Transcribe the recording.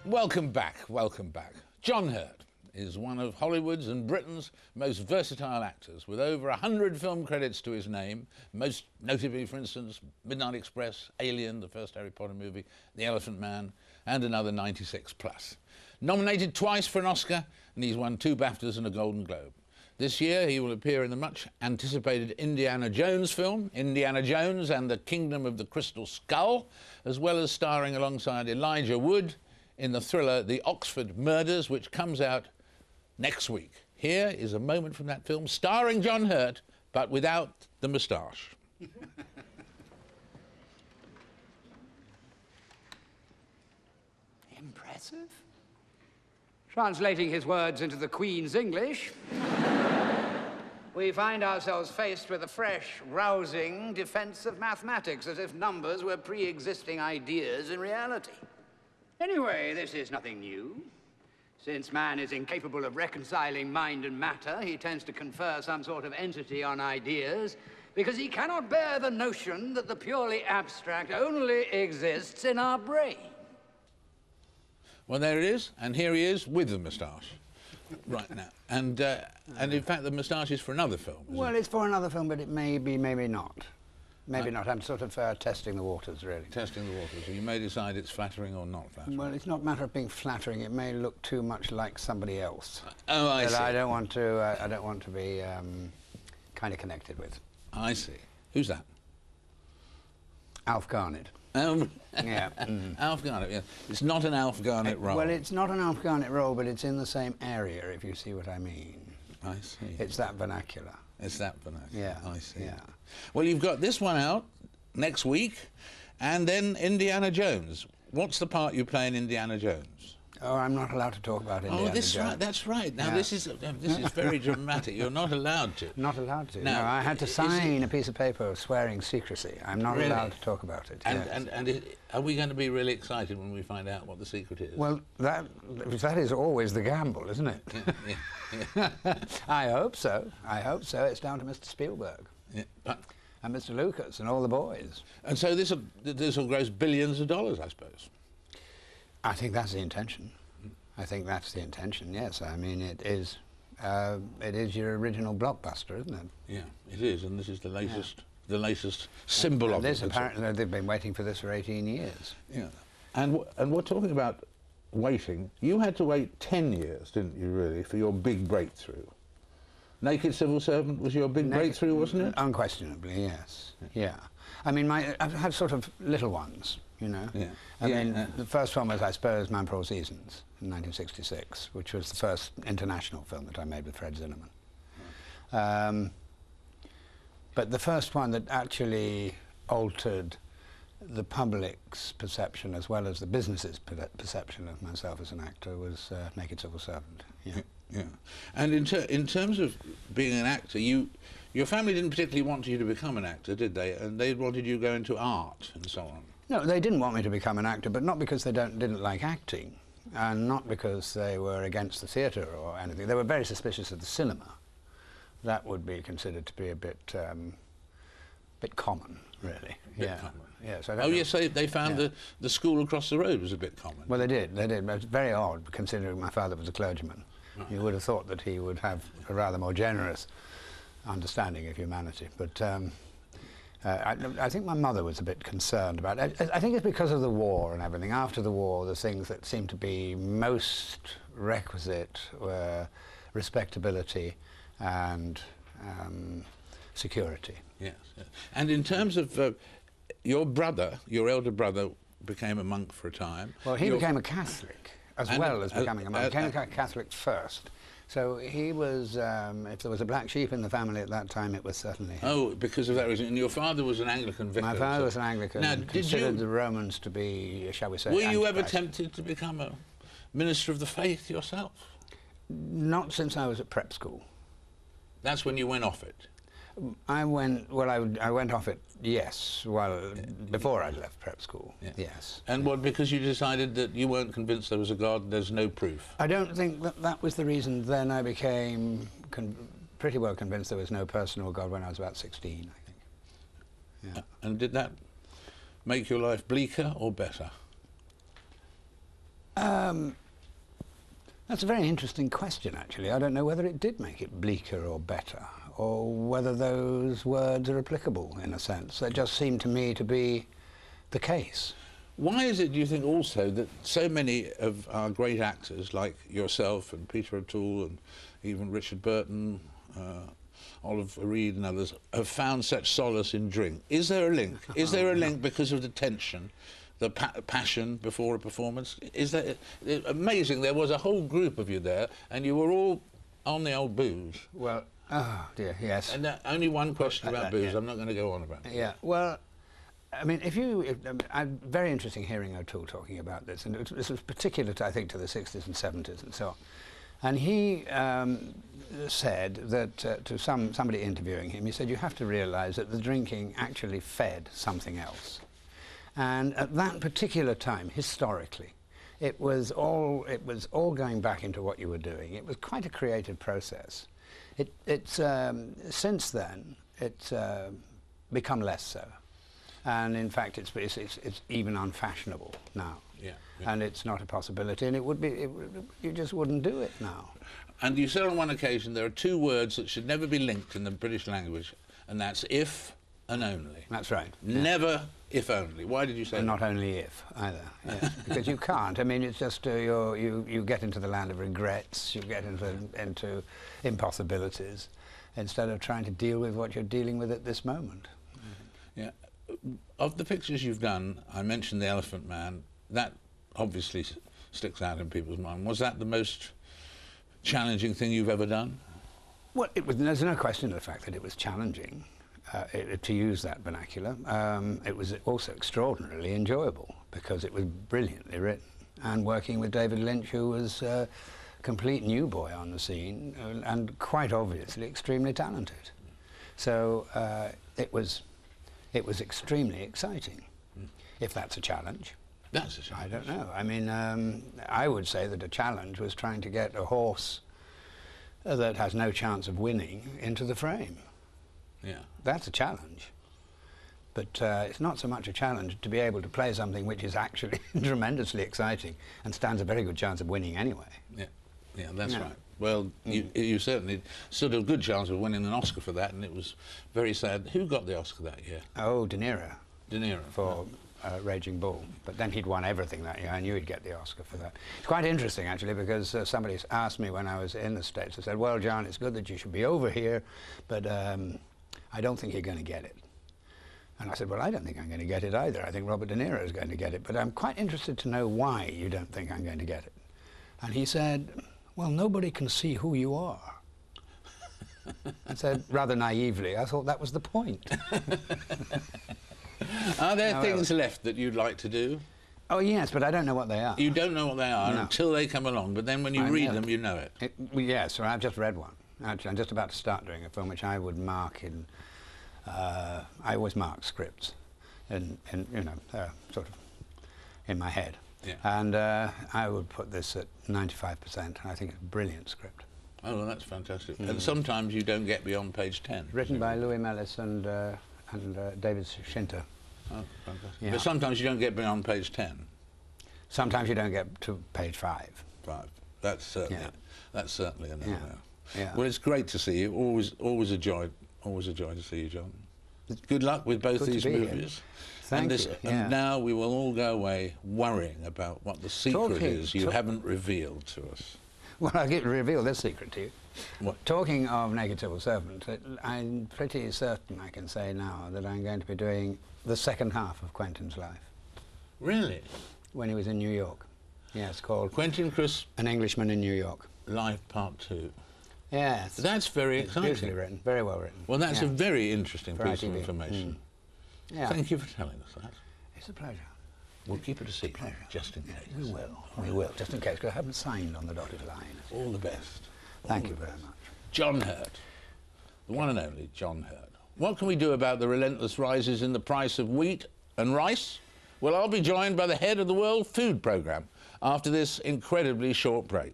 Welcome back, welcome back. John Hurt is one of Hollywood's and Britain's most versatile actors, with over 100 film credits to his name, most notably, for instance, Midnight Express, Alien, the first Harry Potter movie, The Elephant Man, and another 96 plus. Nominated twice for an Oscar, and he's won 2 Baftas and a Golden Globe. This year he will appear in the much-anticipated Indiana Jones film, Indiana Jones and the Kingdom of the Crystal Skull, as well as starring alongside Elijah Wood in the thriller The Oxford Murders, which comes out next week. Here is a moment from that film, starring John Hurt, but without the moustache. Impressive. Translating his words into the Queen's English, we find ourselves faced with a fresh, rousing defense of mathematics, as if numbers were pre-existing ideas in reality. Anyway, this is nothing new. Since man is incapable of reconciling mind and matter, he tends to confer some sort of entity on ideas because he cannot bear the notion that the purely abstract only exists in our brain. Well, there it is, and here he is with the moustache right now. And in fact, the moustache is for another film. Well, it's for another film, but it may be, maybe not. Maybe not. I'm sort of testing the waters, really. Testing the waters. So you may decide it's flattering or not flattering. Well, it's not a matter of being flattering. It may look too much like somebody else. Oh, I see. I don't want to be kind of connected with. I see. Who's that? Alf Garnett. Yeah. Alf Garnett, yeah. It's not an Alf Garnett role. Well, it's not an Alf Garnett role, but it's in the same area, if you see what I mean. I see. It's that vernacular. It's that vernacular. Yeah. I see. Yeah. Well, you've got this one out next week, and then Indiana Jones. What's the part you play in Indiana Jones? Oh, I'm not allowed to talk about Indiana Jones. Right, that's right. Now, this is very dramatic. You're not allowed to. Not allowed to. Now, no, I had to sign a piece of paper swearing secrecy. I'm not allowed to talk about it. And are we going to be really excited when we find out what the secret is? Well, that is always the gamble, isn't it? Yeah. I hope so. I hope so. It's down to Mr. Spielberg. Yeah. And Mr. Lucas and all the boys. And so this will gross billions of dollars, I suppose. I think that's the intention. I think that's the intention, yes. I mean, it is your original blockbuster, isn't it? Yeah, it is, and this is the latest symbol of it. Apparently, they've been waiting for this for 18 years. Yeah. And we're talking about waiting. You had to wait 10 years, didn't you, really, for your big breakthrough? Naked Civil Servant was your big breakthrough, wasn't it? Unquestionably, yes. Yeah. I mean, I've had sort of little ones, you know. Yeah. I mean, the first one was, I suppose, Man for All Seasons in 1966, which was the first international film that I made with Fred Zinnemann. Right. But the first one that actually altered the public's perception as well as the business's perception of myself as an actor was Naked Civil Servant. Yeah. Yeah. And in terms of being an actor, your family didn't particularly want you to become an actor, did they? And they wanted you to go into art and so on. No, they didn't want me to become an actor, but not because they didn't like acting, and not because they were against the theatre or anything. They were very suspicious of the cinema. That would be considered to be a bit common, really. Bit common. Yeah, so yes, they found the school across the road was a bit common. Well, they did. But it's very odd, considering my father was a clergyman. Right. You would have thought that he would have a rather more generous understanding of humanity. But I think my mother was a bit concerned about it. I think it's because of the war and everything. After the war, the things that seemed to be most requisite were respectability and security. Yes. And in terms of your elder brother became a monk for a time. Well, he became a Catholic as well as becoming a monk. He became a Catholic first. So he was, if there was a black sheep in the family at that time, it was certainly him. Oh, because of that reason. And your father was an Anglican vicar. My father was an Anglican and considered the Romans to be, shall we say, Were you ever tempted to become a minister of the faith yourself? Not since I was at prep school. That's when you went off it? I went off it, yes, before I left prep school, yes. And what, because you decided that you weren't convinced there was a God, there's no proof? I don't think that was the reason. Then I became pretty well convinced there was no personal God when I was about 16, I think. Yeah. And did that make your life bleaker or better? That's a very interesting question, actually. I don't know whether it did make it bleaker or better, or whether those words are applicable, in a sense. That just seemed to me to be the case. Why is it, do you think, also that so many of our great actors, like yourself and Peter O'Toole and even Richard Burton, Oliver Reed and others, have found such solace in drink? Is there a link? Is there a link because of the tension, the passion before a performance? Is that amazing? There was a whole group of you there, and you were all on the old booze. Well, oh dear, yes. And only one question about booze. Yeah. I'm not going to go on about it. Yeah, well, I mean, I'm very interesting hearing O'Toole talking about this, and this was particular, I think, to the 60s and 70s and so on. And he said that to somebody interviewing him, he said, you have to realise that the drinking actually fed something else. And at that particular time, historically, it was all going back into what you were doing. It was quite a creative process. Since then, it's become less so. And in fact, it's even unfashionable now. Yeah, yeah. And it's not a possibility, and you just wouldn't do it now. And you said on one occasion there are two words that should never be linked in the British language, and that's if and only. That's right. Never if only. Why did you say that? Not only if, either. Yes. Because you can't. I mean, it's just you get into the land of regrets, you get into impossibilities, instead of trying to deal with what you're dealing with at this moment. Yeah. Of the pictures you've done, I mentioned The Elephant Man. That obviously sticks out in people's mind. Was that the most challenging thing you've ever done? Well, there's no question of the fact that it was challenging, to use that vernacular. It was also extraordinarily enjoyable, because it was brilliantly written. And working with David Lynch, who was a complete new boy on the scene, and quite obviously extremely talented. So it was extremely exciting, if that's a challenge. That's a challenge. I don't know. I mean, I would say that a challenge was trying to get a horse that has no chance of winning into the frame. Yeah. That's a challenge. But it's not so much a challenge to be able to play something which is actually tremendously exciting and stands a very good chance of winning anyway. Yeah, yeah, that's right. Well, you certainly stood a good chance of winning an Oscar for that, and it was very sad. Who got the Oscar that year? Oh, De Niro. De Niro. For Raging Bull. But then he'd won everything that year. I knew he'd get the Oscar for that. It's quite interesting, actually, because somebody asked me when I was in the States, I said, well, John, it's good that you should be over here, but I don't think you're going to get it. And I said, well, I don't think I'm going to get it either. I think Robert De Niro is going to get it, but I'm quite interested to know why you don't think I'm going to get it. And he said, well, nobody can see who you are. I said, rather naively, I thought that was the point. Are there things left that you'd like to do? Oh, yes, but I don't know what they are. You don't know what they are until they come along, but then when you read them, you know it. Yes, well, I've just read one. Actually, I'm just about to start doing a film which I would mark in... I always mark scripts, in you know, sort of in my head. Yeah. And I would put this at 95%, and I think it's a brilliant script. Oh, well, that's fantastic. And sometimes you don't get beyond page 10. Written by Louis Mellis and David Shinter. Oh, fantastic. Yeah. But sometimes you don't get beyond page 10. Sometimes you don't get to page 5. 5. That's certainly another. Yeah. Well, it's great to see you. Always a joy to see you, John. Good luck with both these movies. Thank you. And now we will all go away worrying about what the secret is you haven't revealed to us. Well, I'll reveal this secret to you. What? Talking of Negatival Servant, I'm pretty certain I can say now that I'm going to be doing the second half of Quentin's life. Really? When he was in New York. Yeah, it's called Quentin Crisp, An Englishman in New York. Life Part 2. Yes. That's very exciting. Beautifully written, very well written. Well, that's a very interesting piece of information. Yeah. Thank you for telling us that. It's a pleasure. We'll keep it a secret, just in case. We will, just in case, because I haven't signed on the dotted line. All the best. Thank you very much. John Hurt, the one and only John Hurt. What can we do about the relentless rises in the price of wheat and rice? Well, I'll be joined by the head of the World Food Programme after this incredibly short break.